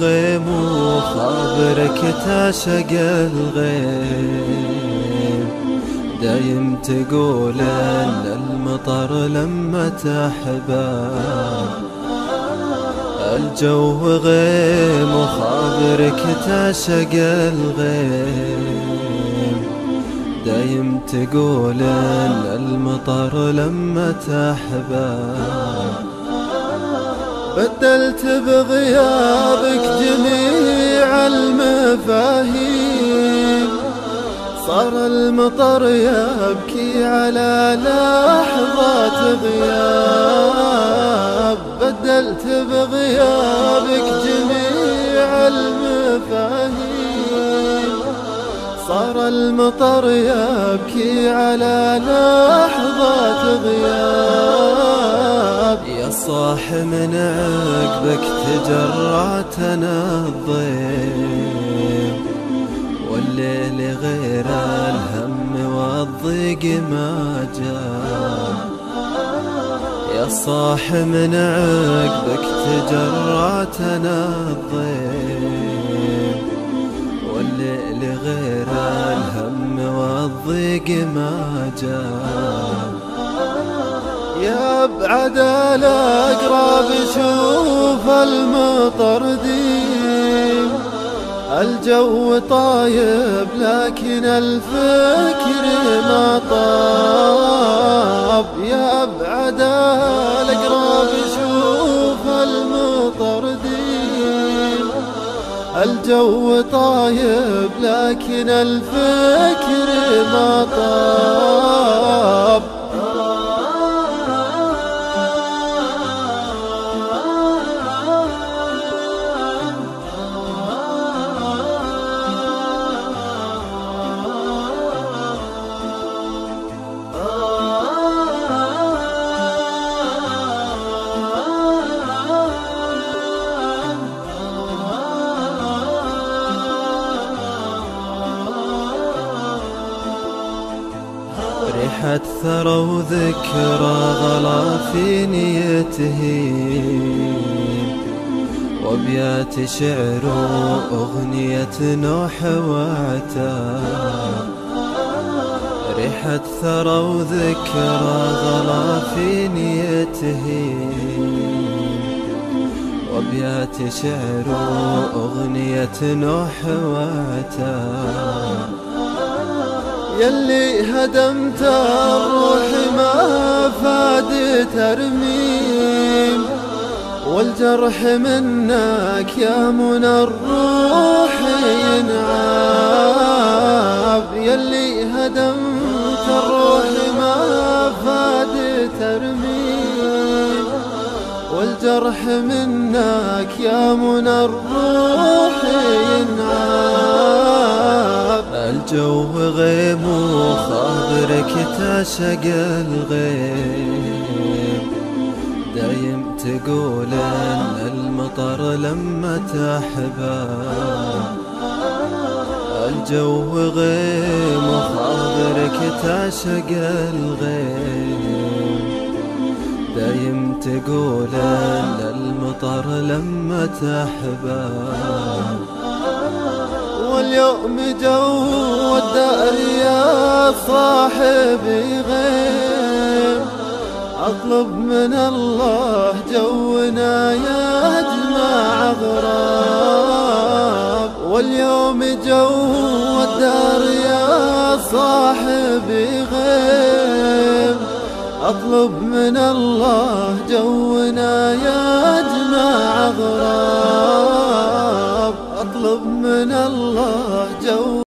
غيم وخابرك تعشق الغيم، دايم تقول ان المطر لما تحباب. الجو غيم وخابرك تعشق الغيم، دايم تقول ان المطر لما تحباب. بدلت بغيابك جميع المفاهيم، صار المطر يبكي على لحظات غياب. بدلت بغيابك جميع المفاهيم، صار المطر يبكي على لحظات غياب. يا صاح من عقبك تجرعتنا الضيم، والليل غير الهم والضيق ما جاء. يا صاح من عقبك تجرعتنا الضيم، والليل غير الهم والضيق ما جاء. يا ابعد الاقرب شوف المطر ديم، الجو طايب لكن الفكر ما طاب. يا ابعد الاقرب شوف المطر ديم، الجو طايب لكن الفكر ما طاب. ريحة ثرى وذكرى غلا في نيته، وابيات شعر واغنية نوح وعتاب. ريحة ثرى وذكرى غلا في نيته، وابيات شعر واغنية نوح وعتاب. يلي هدمت الروح ما فاد ترميم، والجرح منك يا منى الروح ينعاب. يلي هدمت الروح ما فاد ترميم، والجرح منك يا منى الروح ينعاب. الجو غيم وخابرك تعشق الغيم، دايم تقول ان المطر لما تحباب. الجو غيم وخابرك تعشق الغيم، دايم تقول ان المطر لما تحباب. واليوم جو الدار يا صاحبي غيم، اطلب من الله جونا يجمع غراب. واليوم جو الدار يا صاحبي غيم، اطلب من الله جونا يجمع غراب. اطلب من الله جو